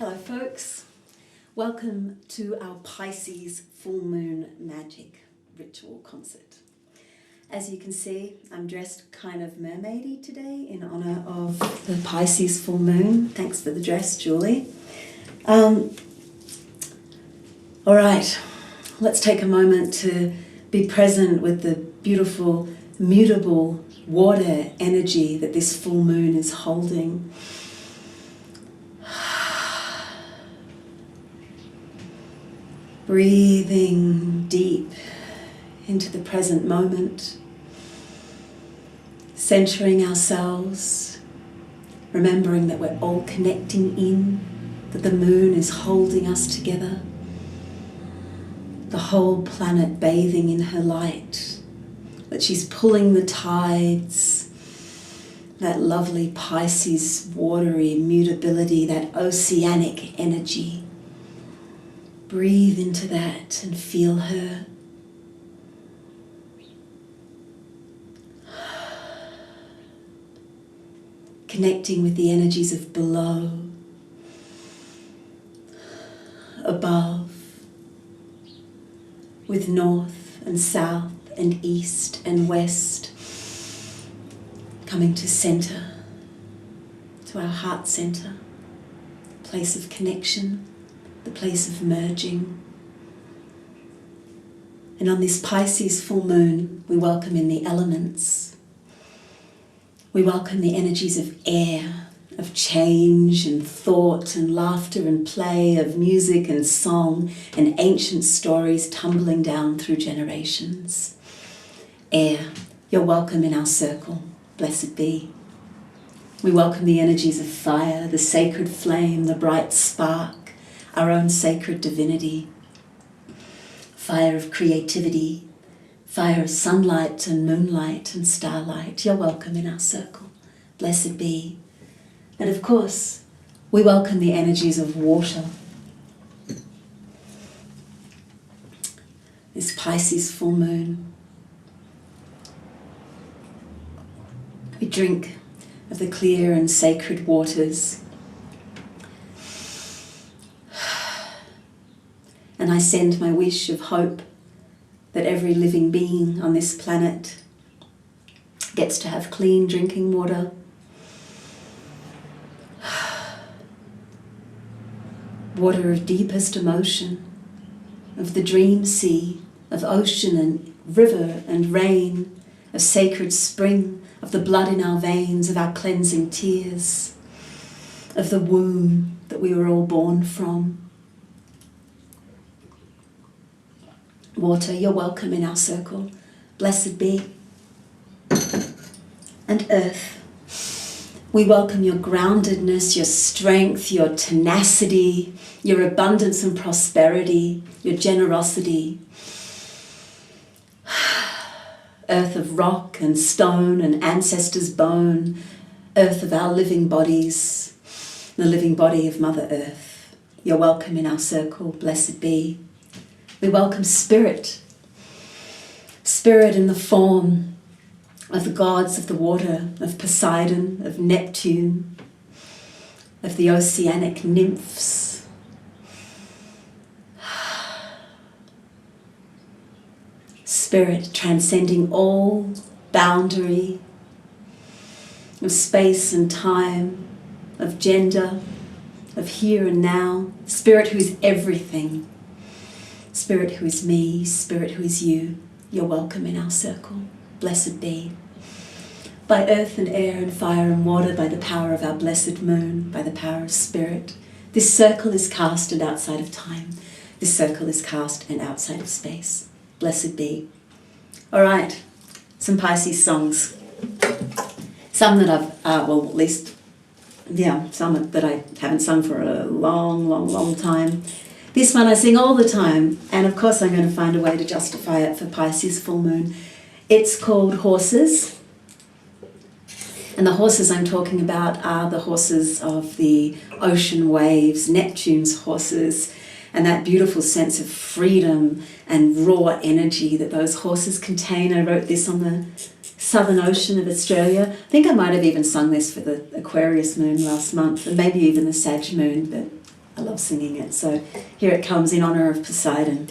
Hello folks, welcome to our Pisces full moon magic ritual concert. As you can see, I'm dressed kind of mermaidy today in honour of the Pisces full moon. Thanks for the dress, Julie. Alright, let's take a moment to be present with the beautiful, mutable water energy that this full moon is holding. Breathing deep into the present moment, centering ourselves, remembering that we're all connecting in, that the moon is holding us together, the whole planet bathing in her light, that she's pulling the tides, that lovely Pisces watery mutability, that oceanic energy. Breathe into that and feel her. Connecting with the energies of below, above, with north and south and east and west, coming to center, to our heart center, place of connection, the place of merging. And on this Pisces full moon, we welcome in the elements. We welcome the energies of air, of change and thought and laughter and play, of music and song and ancient stories tumbling down through generations. Air, you're welcome in our circle. Blessed be. We welcome the energies of fire, the sacred flame, the bright spark, our own sacred divinity, fire of creativity, fire of sunlight and moonlight and starlight. You're welcome in our circle. Blessed be. And of course, we welcome the energies of water. This Pisces full moon. We drink of the clear and sacred waters. And I send my wish of hope that every living being on this planet gets to have clean drinking water, water of deepest emotion, of the dream sea, of ocean and river and rain, of sacred spring, of the blood in our veins, of our cleansing tears, of the womb that we were all born from. Water, you're welcome in our circle. Blessed be. And earth, we welcome your groundedness, your strength, your tenacity, your abundance and prosperity, your generosity. Earth of rock and stone and ancestors' bone, earth of our living bodies, the living body of Mother Earth. You're welcome in our circle. Blessed be. We welcome spirit. Spirit in the form of the gods of the water, of Poseidon, of Neptune, of the oceanic nymphs. Spirit transcending all boundary of space and time, of gender, of here and now. Spirit who is everything. Spirit who is me, Spirit who is you, you're welcome in our circle. Blessed be. By earth and air and fire and water, by the power of our blessed moon, by the power of spirit, this circle is cast and outside of time. This circle is cast and outside of space. Blessed be. All right, some Pisces songs. Some that I've, some that I haven't sung for a long time. This one I sing all the time, and of course I'm going to find a way to justify it for Pisces full moon. It's called Horses, and the horses I'm talking about are the horses of the ocean waves, Neptune's horses, and that beautiful sense of freedom and raw energy that those horses contain. I wrote this on the Southern Ocean of Australia. I think I might have even sung this for the Aquarius moon last month, and maybe even the Sag moon, but I love singing it. So here it comes in honour of Poseidon.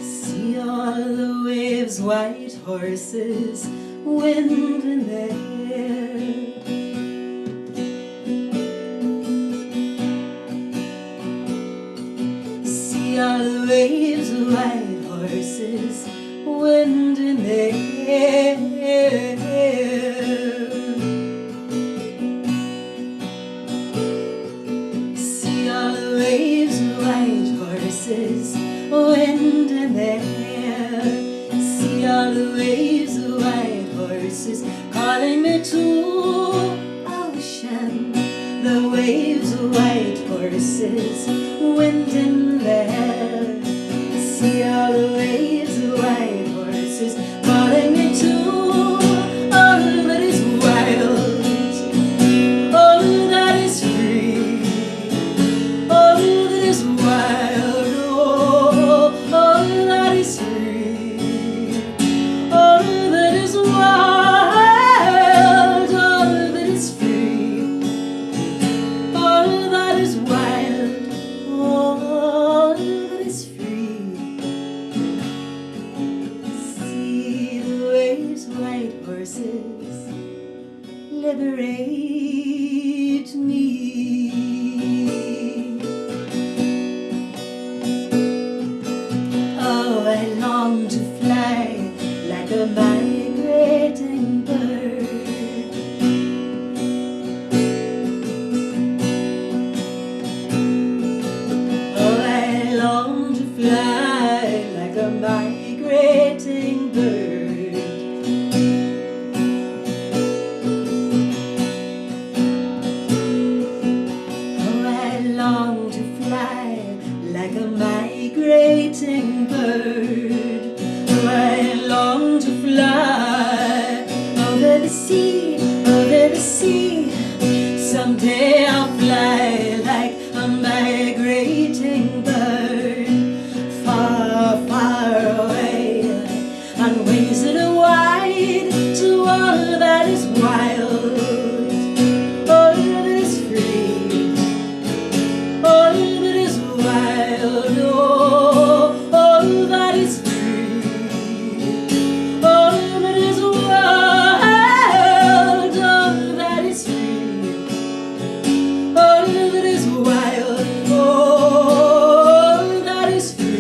See all the waves, white horses, wind in their hair. See all the waves, white horses, wind in their hair. See all the waves, white horses, wind in their hair. See all the waves, white horses, calling me to ocean. The waves, white horses, wind in their hair. See all the waves, white horses, calling me to all that is wild, all that is free, all that is wild, oh, all that is free, all that is wild, all that is free, all that is wild, all that is free. See the waves, white horses, liberate me. Oh, I long to fly like a migrating bird. Oh, I long to fly like a migrating bird. Oh, I long to fly like a migrating bird. Oh, I long to fly over the sea, over the sea. Someday I'll fly like a migrating bird, far, far away, on wings that are wide, to all that is wild, all that is free, all that is wild, oh, all that is free, all that is wild, all that is free, all that is wild, all that is free.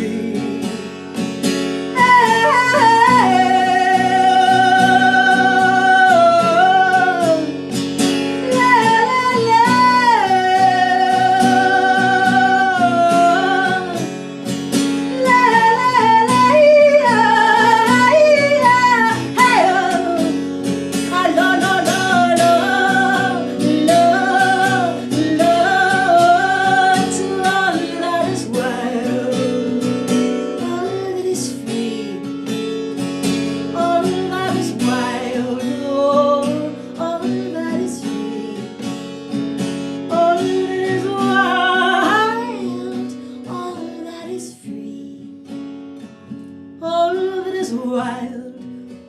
Wild,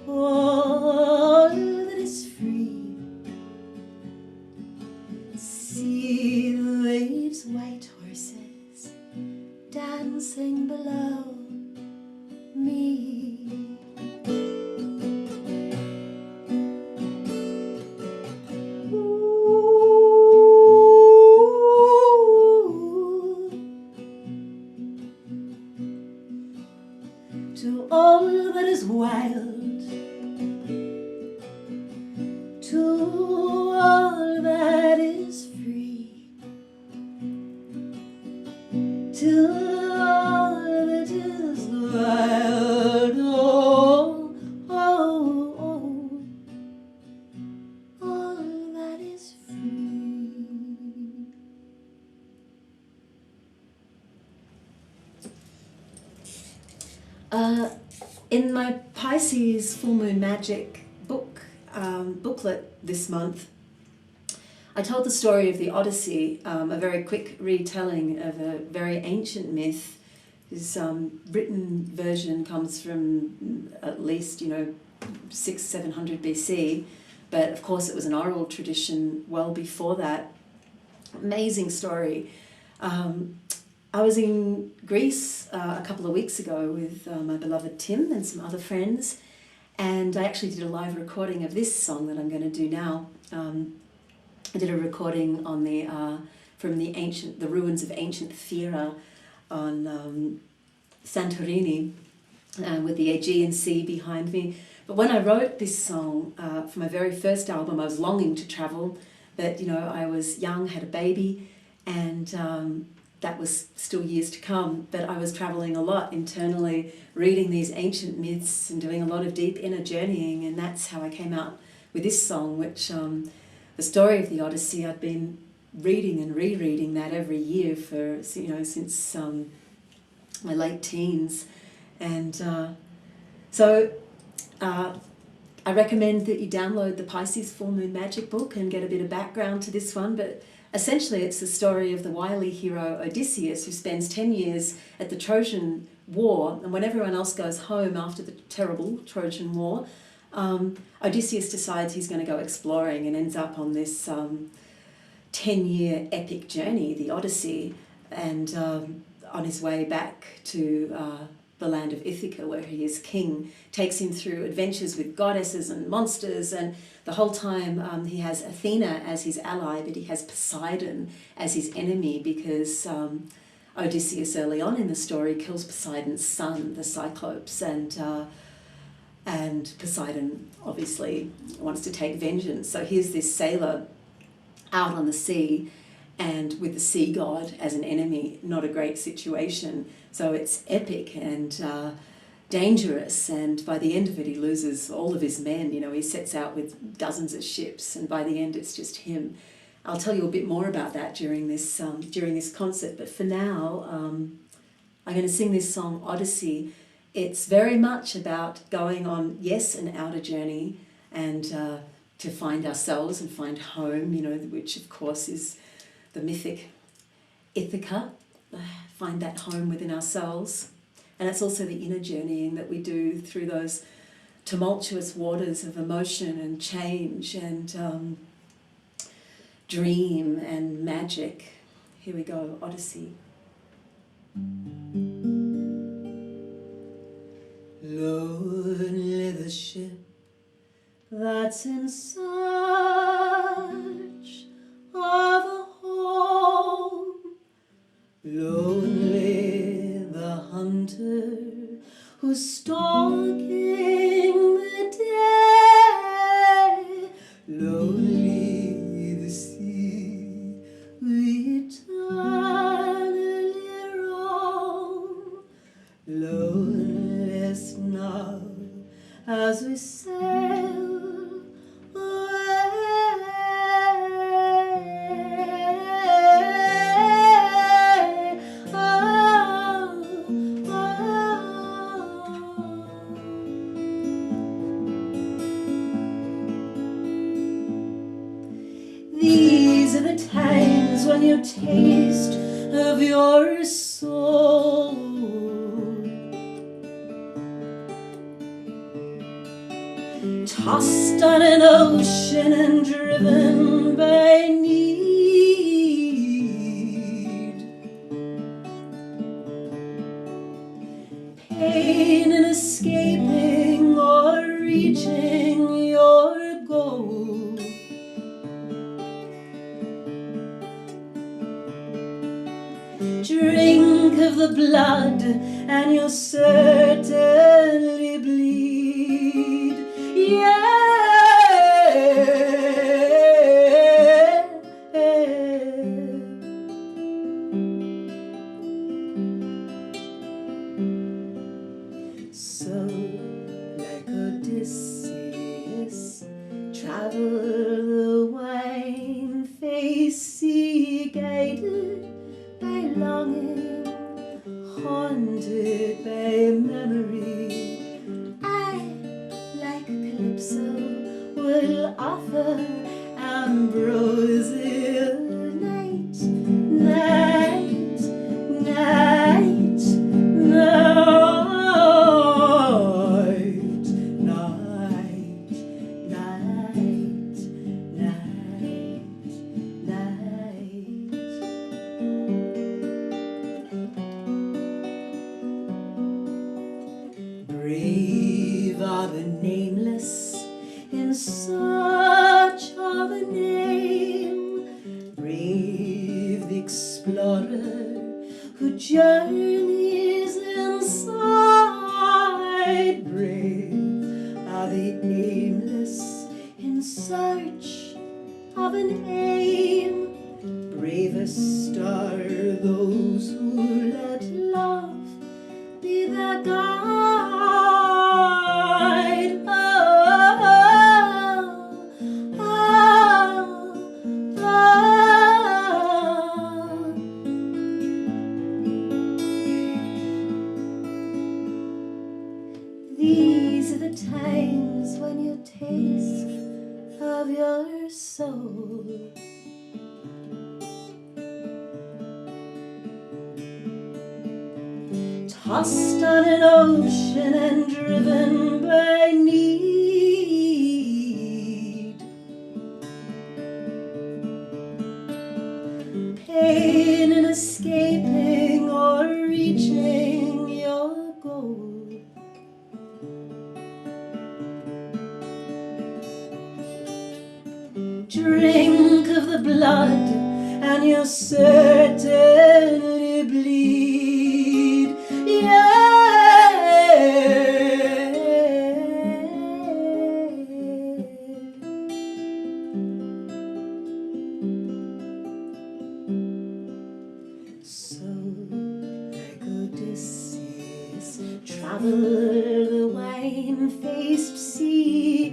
all that is free. See the waves, white horses, dancing below me. To all that is wild, till all of it is wild. Oh, oh, oh, all that is free. In my Pisces Full Moon Magic booklet this month, I told the story of the Odyssey, a very quick retelling of a very ancient myth. His written version comes from at least 600-700 BC, but of course it was an oral tradition well before that. Amazing story. I was in Greece a couple of weeks ago with my beloved Tim and some other friends, and I actually did a live recording of this song that I'm going to do now. I did a recording on from the ruins of ancient Thera on Santorini, with the Aegean Sea behind me. But when I wrote this song for my very first album, I was longing to travel, but I was young, had a baby, and that was still years to come. But I was traveling a lot internally, reading these ancient myths and doing a lot of deep inner journeying, and that's how I came out with this song, which the story of the Odyssey, I've been reading and rereading that every year for since my late teens, and so I recommend that you download the Pisces Full Moon Magic book and get a bit of background to this one. But essentially it's the story of the wily hero Odysseus, who spends 10 years at the Trojan War, and when everyone else goes home after the terrible Trojan War, Odysseus decides he's going to go exploring and ends up on this 10-year epic journey, the Odyssey, and on his way back to the land of Ithaca, where he is king, takes him through adventures with goddesses and monsters, and the whole time he has Athena as his ally, but he has Poseidon as his enemy, because Odysseus early on in the story kills Poseidon's son, the Cyclops, and Poseidon obviously wants to take vengeance. So here's this sailor out on the sea, and with the sea god as an enemy, not a great situation. So it's epic and dangerous, and by the end of it he loses all of his men. He sets out with dozens of ships, and by the end it's just him. I'll tell you a bit more about that during this concert, but for now I'm going to sing this song, Odyssey. It's very much about going on, yes, an outer journey, and to find ourselves and find home, which of course is the mythic Ithaca, find that home within ourselves. And it's also the inner journeying that we do through those tumultuous waters of emotion and change and dream and magic. Here we go, Odyssey. Lonely the ship that's in search of a home, lonely the hunter who's stalking the day, lonely the sea we eternally roam, loneliest now as we sail These are the times when you taste of your soul, tossed on an ocean and driven by need, pain in escaping or reaching your goal. Drink of the blood and you'll certainly bleed. Yeah. haunted by memory. I, like Calypso, will offer ambrosial night, night, night, night, night, night, night, night. Brave are the nameless in search of a name. Brave the explorer who journeys inside. Brave are the aimless in search of an aim. Bravest are those who let love be their guide. Oh, oh, oh, oh. These are the times when you taste of your soul. Tossed on an ocean and driven by need. Pain in escaping or reaching your goal. Drink of the blood and you'll certainly bleed. So, like Odysseus, travel the wine-faced sea,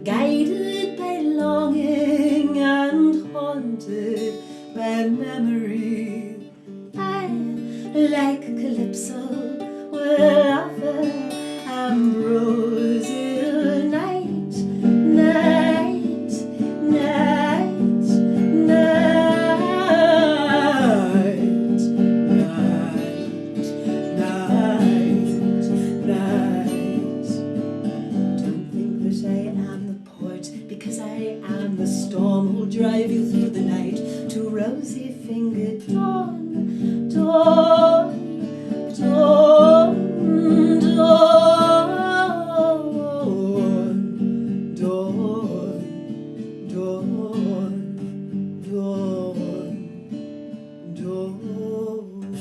guided by longing and haunted by memory. I, like Calypso, will offer ambrosial night, night, night, night, night, night. Don't think that I am the port, because I am the storm who'll drive you through the night to rosy-fingered dawn. Dawn, dawn, dawn, dawn, dawn, dawn, dawn.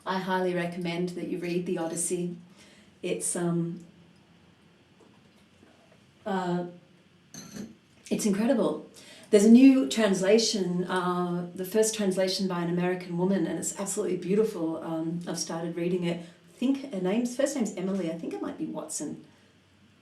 I highly recommend that you read the Odyssey. It's incredible. There's a new translation, the first translation by an American woman, and it's absolutely beautiful. I've started reading it. I think her first name's Emily. I think it might be Watson.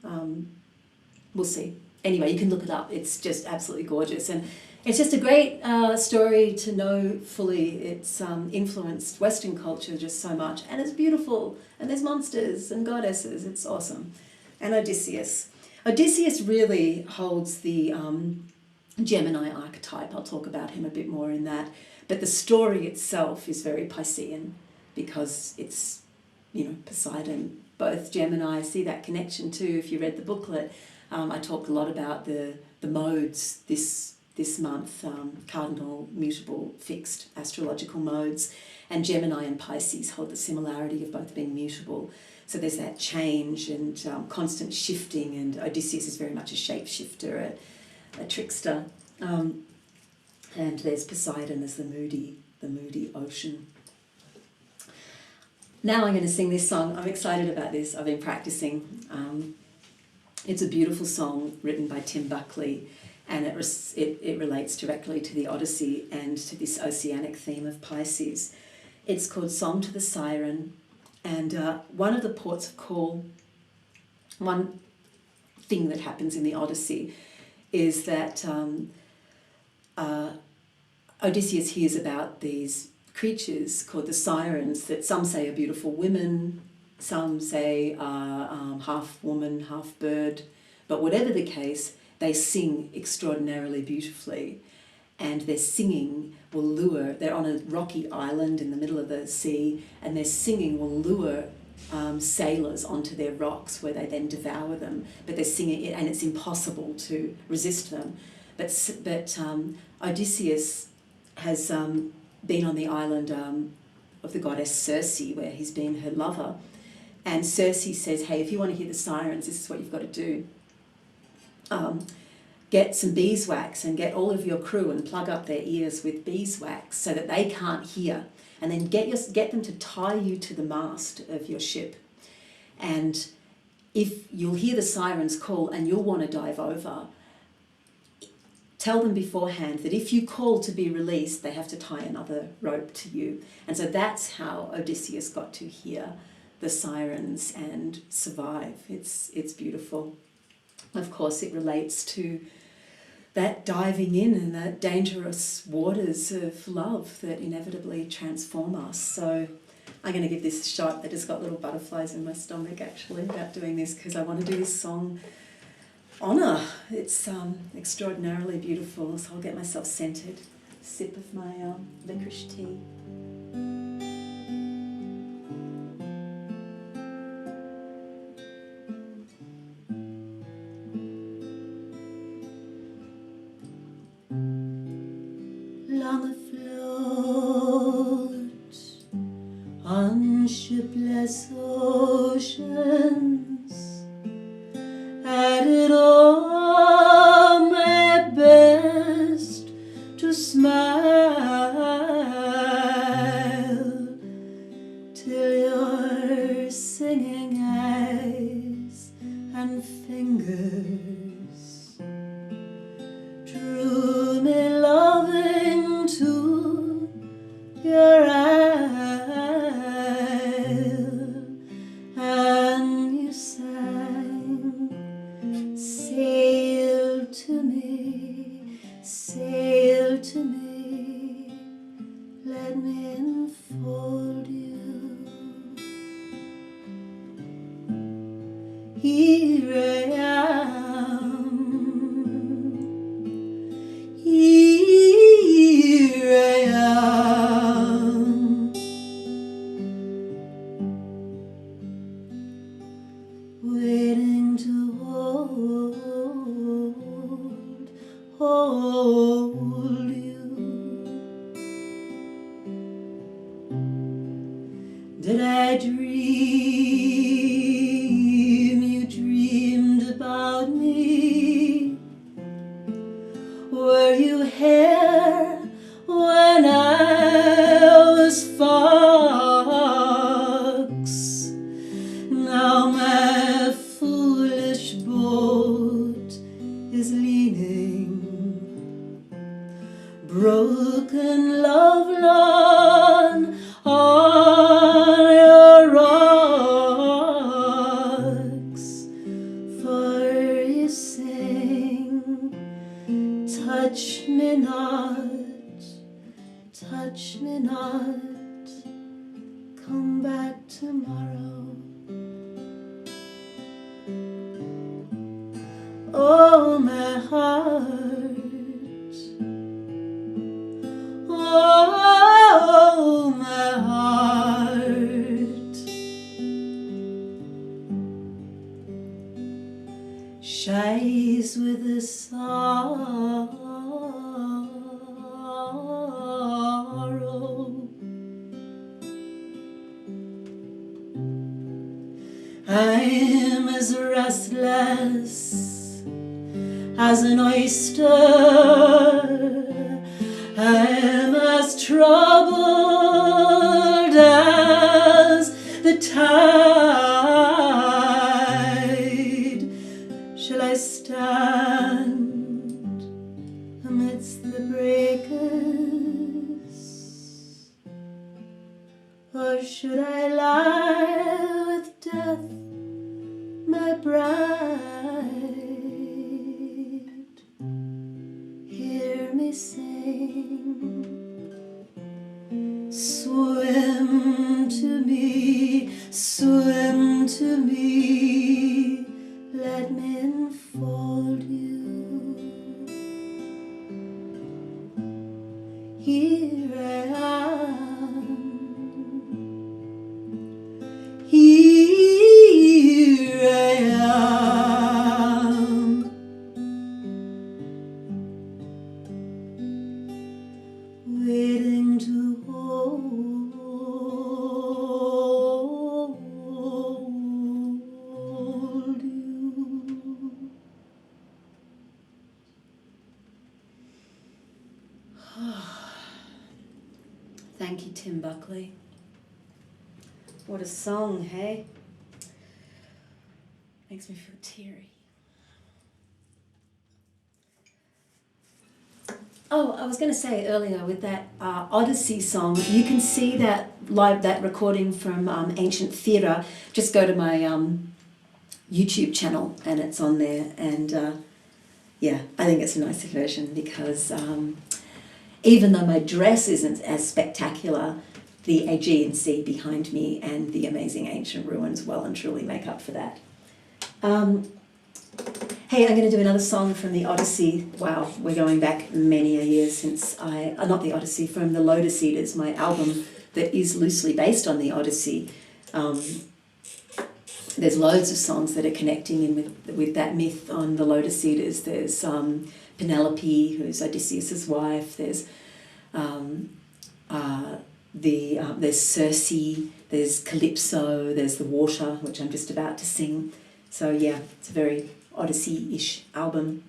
We'll see. Anyway, you can look it up. It's just absolutely gorgeous. And it's just a great story to know fully. It's influenced Western culture just so much. And it's beautiful. And there's monsters and goddesses. It's awesome. And Odysseus. Odysseus really holds the Gemini archetype. I'll talk about him a bit more in that. But the story itself is very Piscean because it's, Poseidon. Both Gemini see that connection too. If you read the booklet, I talked a lot about the modes this month, cardinal, mutable, fixed astrological modes. And Gemini and Pisces hold the similarity of both being mutable. So there's that change and constant shifting, and Odysseus is very much a shapeshifter, a trickster. And there's Poseidon as the moody ocean. Now I'm going to sing this song. I'm excited about this. I've been practicing. It's a beautiful song written by Tim Buckley, and it relates directly to the Odyssey and to this oceanic theme of Pisces. It's called Song to the Siren, and one of the ports of call, one thing that happens in the Odyssey is that Odysseus hears about these creatures called the sirens that some say are beautiful women, some say are half woman, half bird, but whatever the case, they sing extraordinarily beautifully, and their singing will lure, they're on a rocky island in the middle of the sea, and their singing will lure sailors onto their rocks where they then devour them, but they're singing it and it's impossible to resist them. But Odysseus has been on the island of the goddess Circe, where he's been her lover, and Circe says, hey, if you want to hear the sirens, this is what you've got to do. Get some beeswax and get all of your crew and plug up their ears with beeswax so that they can't hear, and then get them to tie you to the mast of your ship. And if you'll hear the sirens call and you'll want to dive over, tell them beforehand that if you call to be released, they have to tie another rope to you. And so that's how Odysseus got to hear the sirens and survive. It's beautiful. Of course, it relates to that diving in and that dangerous waters of love that inevitably transform us. So I'm going to give this a shot. I just got little butterflies in my stomach actually about doing this, because I want to do this song Honour. It's extraordinarily beautiful, so I'll get myself scented. Sip of my licorice tea. Long afloat on shipless oceans, I did all my best to smile, till your singing eyes and fingers drew me loving to your isle, and you sang, sail to me, let me enfold you. Here I am, here I am, waiting to hold you. Did I dream you dreamed about me? Were you here when I was fox? Now my foolish boat is leaning, broken, lovelorn, on your rocks. For you sing, touch me not, come back tomorrow. Oh, my heart, oh, my heart, shies with the sorrow. I'm as restless as an oyster, I'm as troubled as the tide. Shall I stand amidst the breakers, or should I lie with death, my bride? Hear me sing. Swim to me, let me enfold you. Here I am, here I am, waiting to hold you. Thank you, Tim Buckley. What a song, hey? Makes me feel teary. Oh, I was going to say earlier with that Odyssey song, you can see that that recording from Ancient Theatre. Just go to my YouTube channel and it's on there. And yeah, I think it's a nicer version because even though my dress isn't as spectacular, the Aegean behind me and the amazing ancient ruins well and truly make up for that. Hey, I'm going to do another song from the Odyssey. Wow, we're going back many a year since not the Odyssey, from the Lotus Eaters, my album that is loosely based on the Odyssey. There's loads of songs that are connecting in with that myth on the Lotus Eaters. There's Penelope, who's Odysseus's wife. There's there's Circe. There's Calypso. There's the water, which I'm just about to sing. So yeah, it's a very Odyssey-ish album.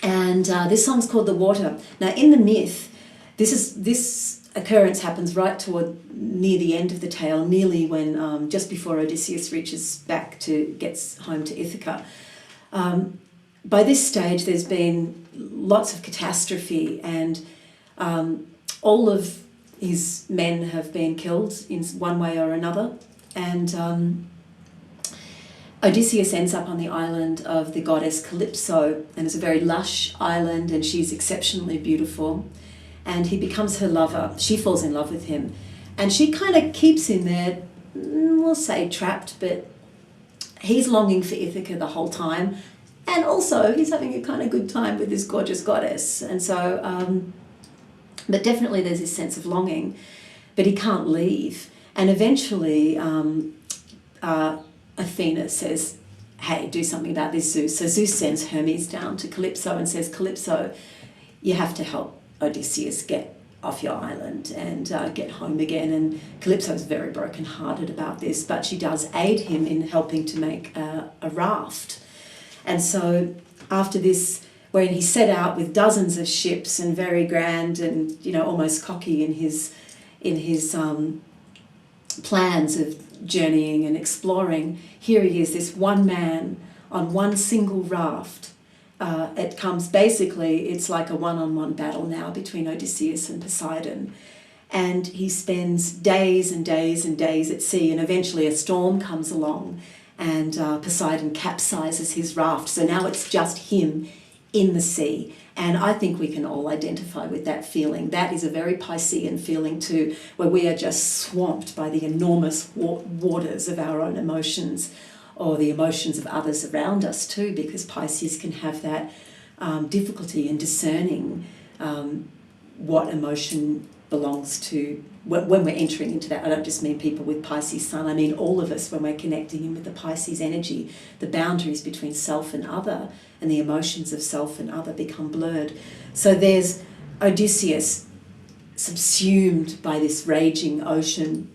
This song's called The Water. Now, in the myth, this occurrence happens right toward near the end of the tale, nearly when just before Odysseus gets home to Ithaca. By this stage, there's been lots of catastrophe, and all of his men have been killed in one way or another, and Odysseus ends up on the island of the goddess Calypso, and it's a very lush island, and she's exceptionally beautiful, and he becomes her lover. She falls in love with him, and she kind of keeps him there, we'll say trapped, but he's longing for Ithaca the whole time, and also he's having a kind of good time with this gorgeous goddess, and so, but definitely there's this sense of longing, but he can't leave, and eventually Athena says, hey, do something about this, Zeus. So Zeus sends Hermes down to Calypso and says, Calypso, you have to help Odysseus get off your island and get home again. And Calypso's very brokenhearted about this, but she does aid him in helping to make a raft. And so after this, when he set out with dozens of ships and very grand and, you know, almost cocky in his plans of journeying and exploring, here he is, this one man on one single raft. It's like a one-on-one battle now between Odysseus and Poseidon, and he spends days and days and days at sea, and eventually a storm comes along and Poseidon capsizes his raft, so now it's just him in the sea. And I think we can all identify with that feeling. That is a very Piscean feeling too, where we are just swamped by the enormous waters of our own emotions, or the emotions of others around us too, because Pisces can have that difficulty in discerning what emotion belongs to. When we're entering into that, I don't just mean people with Pisces sun, I mean all of us when we're connecting in with the Pisces energy, the boundaries between self and other and the emotions of self and other become blurred. So there's Odysseus subsumed by this raging ocean,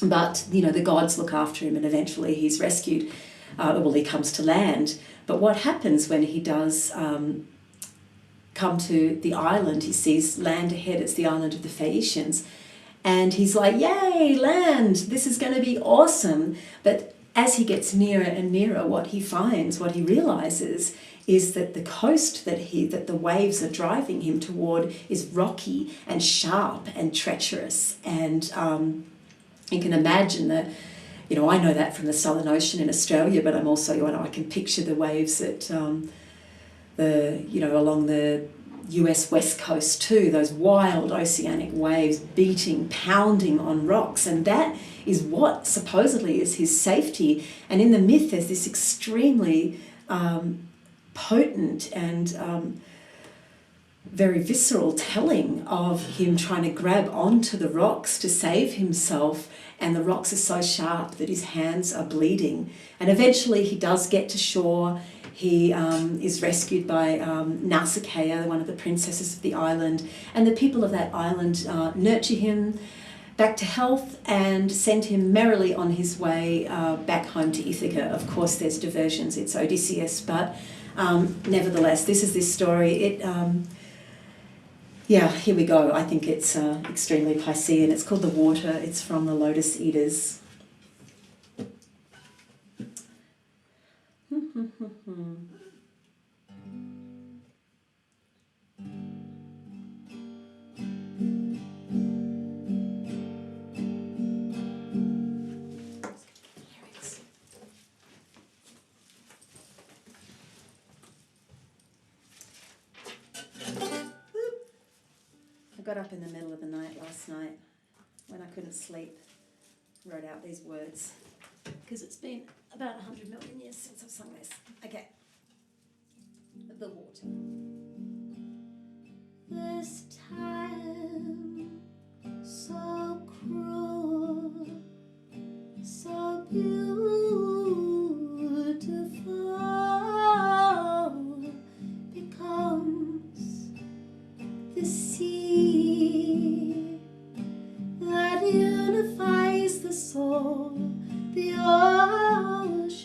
but you know the gods look after him and eventually he's rescued. He comes to land. But what happens when he does come to the island, he sees land ahead, it's the island of the Phaeacians, and he's like, yay, land, this is going to be awesome. But as he gets nearer and nearer, what he realizes is that the coast that the waves are driving him toward is rocky and sharp and treacherous. And you can imagine that, you know, I know that from the Southern Ocean in Australia, but I'm also, I can picture the waves that, along the US West Coast too, those wild oceanic waves beating, pounding on rocks, and that is what supposedly is his safety. And in the myth there's this extremely potent and very visceral telling of him trying to grab onto the rocks to save himself, and the rocks are so sharp that his hands are bleeding. And eventually he does get to shore. He is rescued by Nausicaa, one of the princesses of the island, and the people of that island nurture him back to health and send him merrily on his way back home to Ithaca. Of course, there's diversions, it's Odysseus, but nevertheless, this is this story. Yeah, here we go. I think it's extremely Piscean. It's called The Water. It's from the Lotus Eaters. I got up in the middle of the night last night when I couldn't sleep, wrote out these words, because it's been about 100 million years since I've sung this. Okay. The Water. This time, so cruel, so beautiful, becomes the sea that unifies the soul. The ocean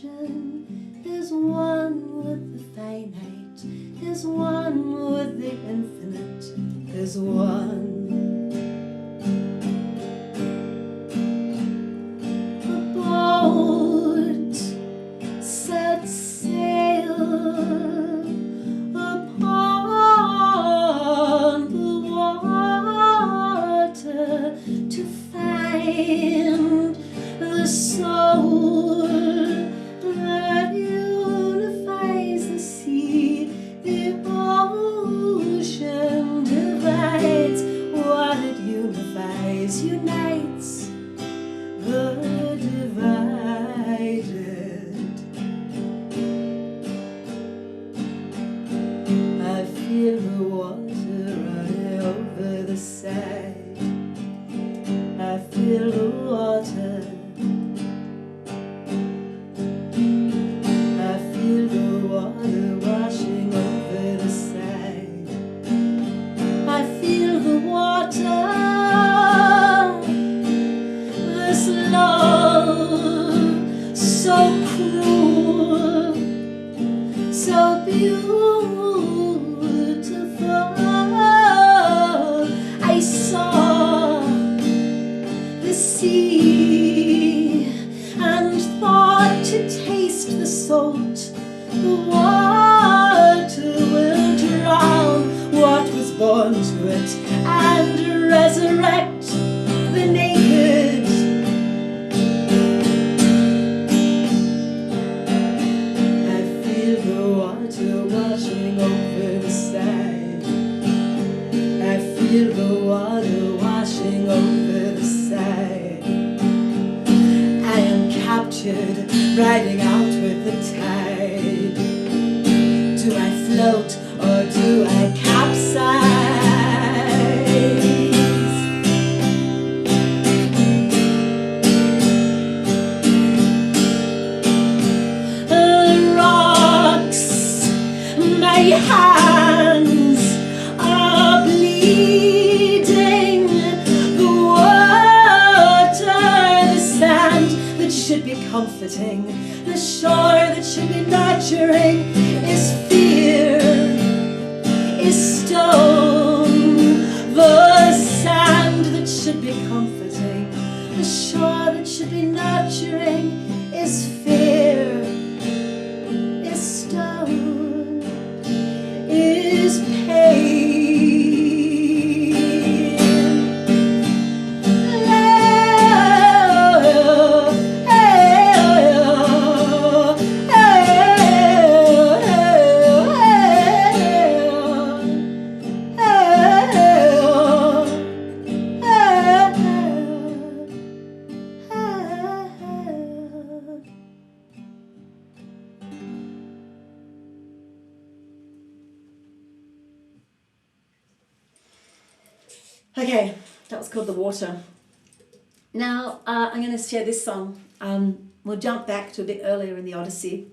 is one with the finite, is one with the infinite, is one. A boat sets sail upon the water to find the soul that unifies the sea. The ocean divides what it unifies, unites the divided. I feel the water running over the side. I feel the water. I feel the water washing over the side. I feel the water. This love so cruel, so beautiful. I saw the sea and thought to taste the salt. The water will drown what was born to it and resurrect the naked. I feel the water washing over the side. I feel the water washing over the side. I am captured, riding out with the tide. Do I float or do I capsize? The rocks, my hands are bleeding. The water, the sand that should be comforting, the shore that should be nurturing, is fear, is stone. The sand that should be comforting, the shore that should be nurturing, is fear, is stone, is pain. Okay, that was called The Water. Now I'm going to share this song. We'll jump back to a bit earlier in the Odyssey.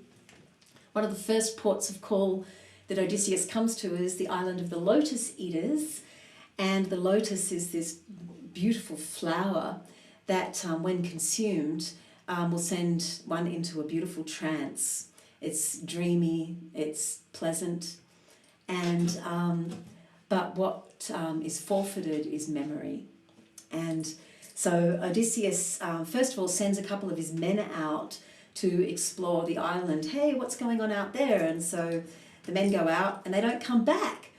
One of the first ports of call that Odysseus comes to is the island of the lotus eaters. And the lotus is this beautiful flower that, when consumed, will send one into a beautiful trance. It's dreamy, it's pleasant, and but what is forfeited is memory. And so Odysseus, first of all, sends a couple of his men out to explore the island. Hey, what's going on out there? And so the men go out and they don't come back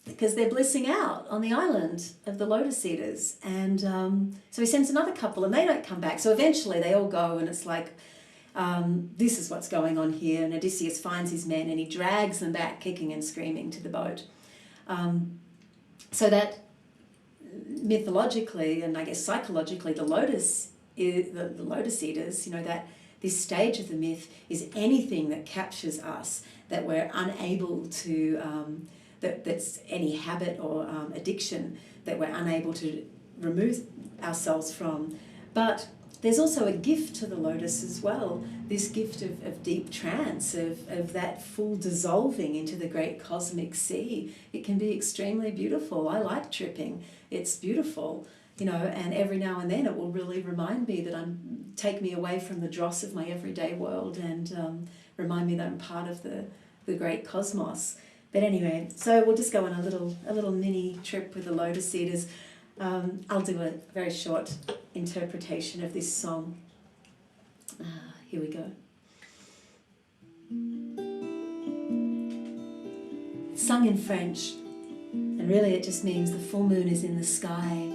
because they're blissing out on the island of the lotus eaters. And so he sends another couple and they don't come back. So eventually they all go and it's like, this is what's going on here. And Odysseus finds his men and he drags them back kicking and screaming to the boat. So that mythologically and I guess psychologically, the lotus eaters, you know, that this stage of the myth is anything that captures us, that we're unable to, that's any habit or addiction that we're unable to remove ourselves from. But there's also a gift to the lotus as well, this gift of deep trance, of that full dissolving into the great cosmic sea. It can be extremely beautiful. I like tripping. It's beautiful, you know, and every now and then it will really remind me that take me away from the dross of my everyday world and remind me that I'm part of the great cosmos. But anyway, so we'll just go on a little mini trip with the lotus eaters. I'll do a very short interpretation of this song. Here we go. It's sung in French, and really it just means the full moon is in the sky.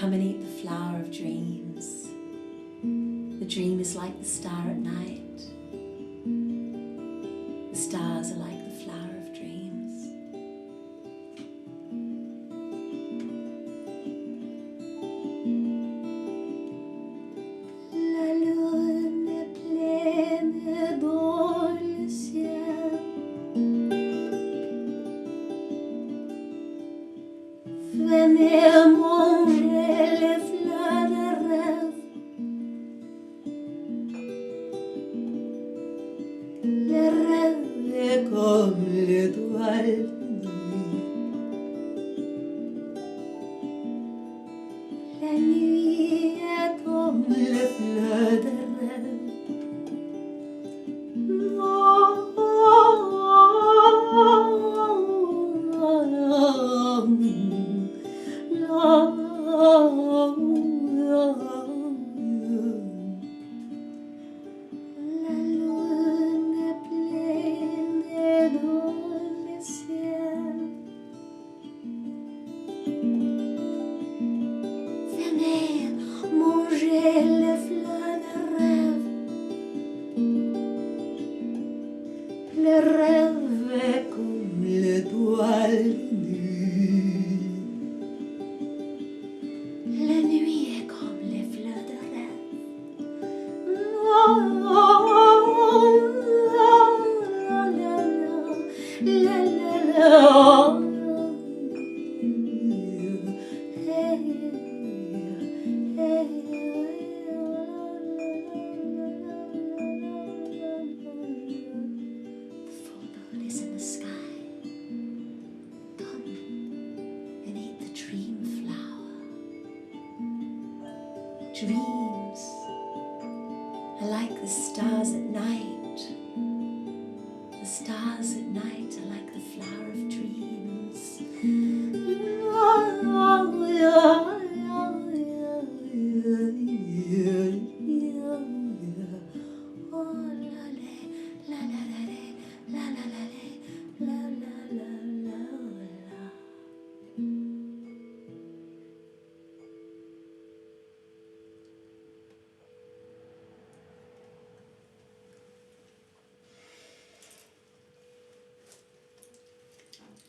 Come and eat the flower of dreams. The dream is like the star at night. The stars are like the flower of dreams. La lune est pleine dans le ciel. Venez manger les fleurs de rêve. Les rêves comme l'étoile de nuit. La nuit est comme les fleurs de rêve. Dreams are like the stars at night. The stars at night are like the flower of dreams.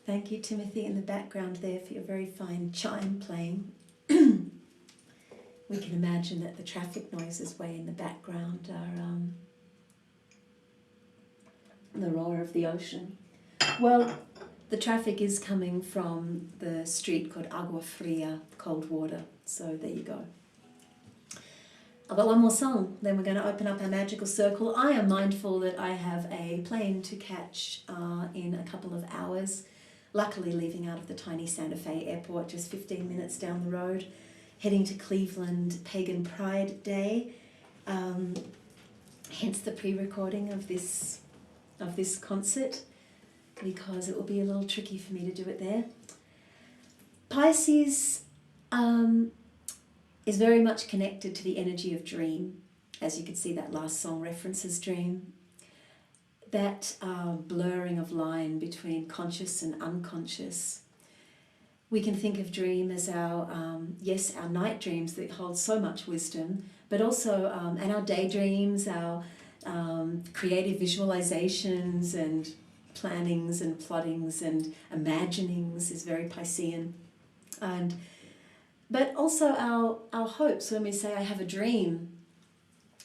Thank you, Timothy, in the background there for your very fine chime playing. We can imagine that the traffic noises way in the background are the roar of the ocean. Well, the traffic is coming from the street called Agua Fria, cold water. So there you go. I've got one more song, then we're going to open up our magical circle. I am mindful that I have a plane to catch in a couple of hours. Luckily leaving out of the tiny Santa Fe airport, just 15 minutes down the road, heading to Cleveland Pagan Pride Day. Hence the pre-recording of this concert, because it will be a little tricky for me to do it there. Pisces is very much connected to the energy of dream. As you can see, that last song references dream. That blurring of line between conscious and unconscious. We can think of dream as our night dreams that hold so much wisdom, but also, and our daydreams, our creative visualizations and plannings and plottings and imaginings is very Piscean. But also our hopes. When we say, I have a dream,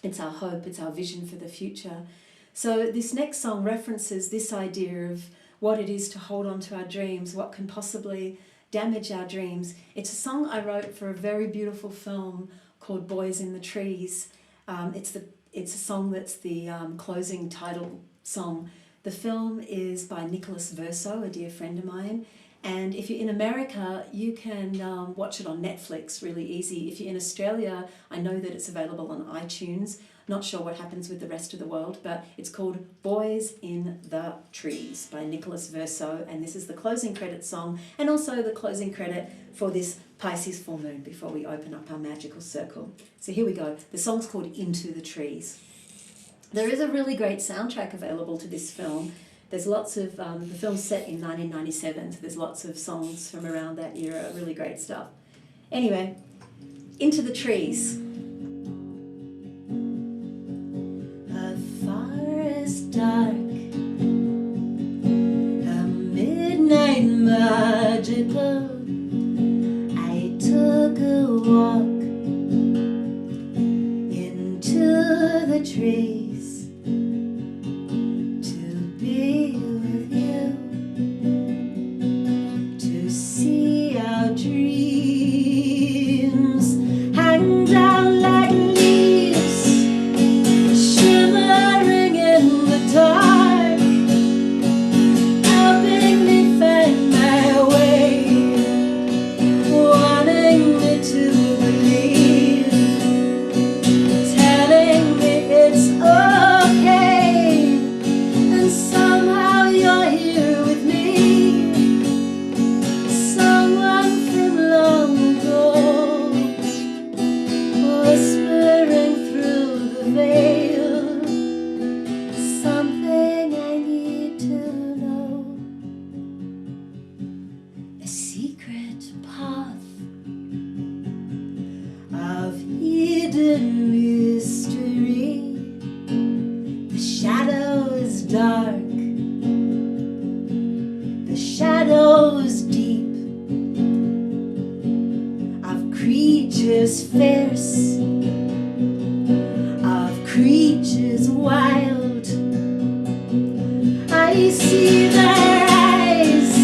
it's our hope, it's our vision for the future. So this next song references this idea of what it is to hold on to our dreams, what can possibly damage our dreams. It's a song I wrote for a very beautiful film called Boys in the Trees. It's a song that's the closing title song. The film is by Nicholas Verso, a dear friend of mine. And if you're in America, you can watch it on Netflix really easy. If you're in Australia, I know that it's available on iTunes. Not sure what happens with the rest of the world, but it's called Boys in the Trees by Nicholas Verso. And this is the closing credit song and also the closing credit for this Pisces full moon before we open up our magical circle. So here we go. The song's called Into the Trees. There is a really great soundtrack available to this film. There's lots of, the film's set in 1997, so there's lots of songs from around that era, really great stuff. Anyway, Into the Trees. A forest dark, a midnight magical, I took a walk into the trees. Fierce, of creatures wild, I see their eyes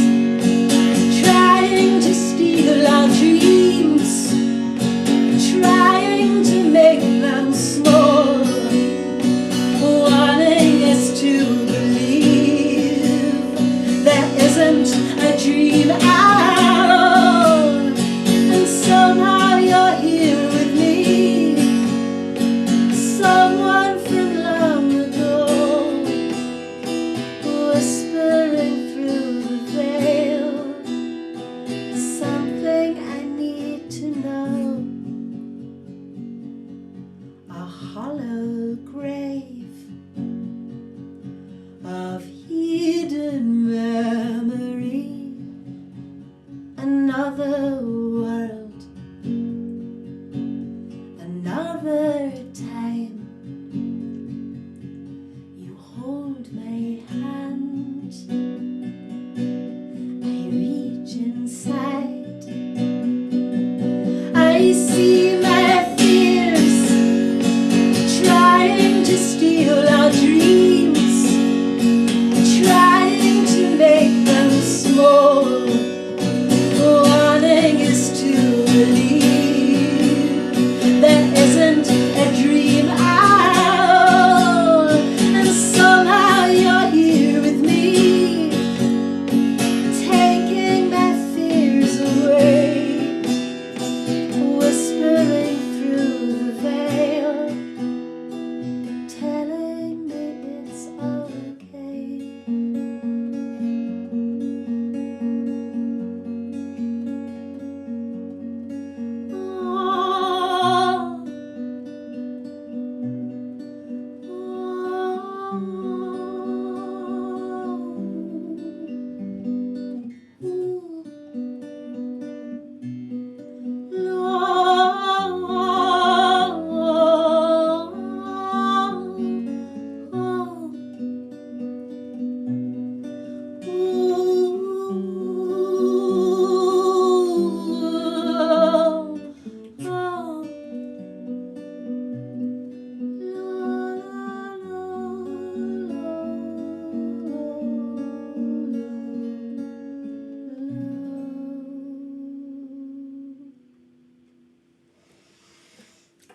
trying to steal our dreams, trying to make them small, wanting us to believe there isn't a dream at all, and somehow you're here with me, someone from long ago, whispering through the veil, something I need to know. A hollow grave of hidden memory,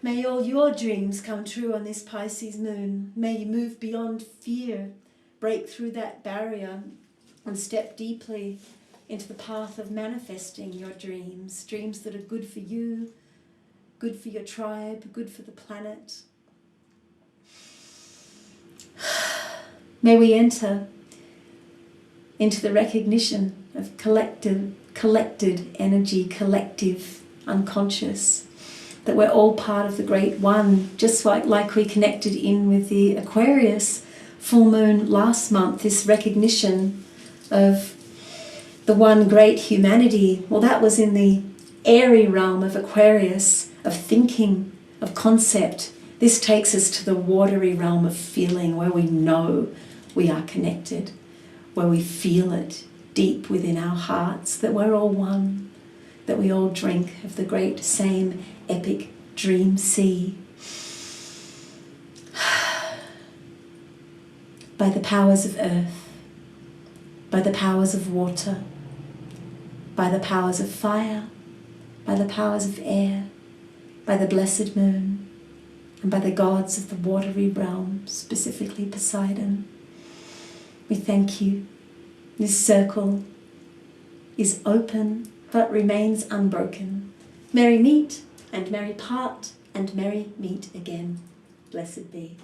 May all your dreams come true on this Pisces moon. May you move beyond fear, break through that barrier and step deeply into the path of manifesting your dreams. Dreams that are good for you, good for your tribe, good for the planet. May we enter into the recognition of collected energy, collective unconscious, that we're all part of the great one, just like we connected in with the Aquarius full moon last month, this recognition of the one great humanity. Well, that was in the airy realm of Aquarius, of thinking, of concept. This takes us to the watery realm of feeling, where we know we are connected, where we feel it deep within our hearts, that we're all one, that we all drink of the great same epic dream sea. By the powers of earth, by the powers of water, by the powers of fire, by the powers of air, by the blessed moon, and by the gods of the watery realm, specifically Poseidon, we thank you. This circle is open but remains unbroken. Merry meet and merry part and merry meet again. Blessed be.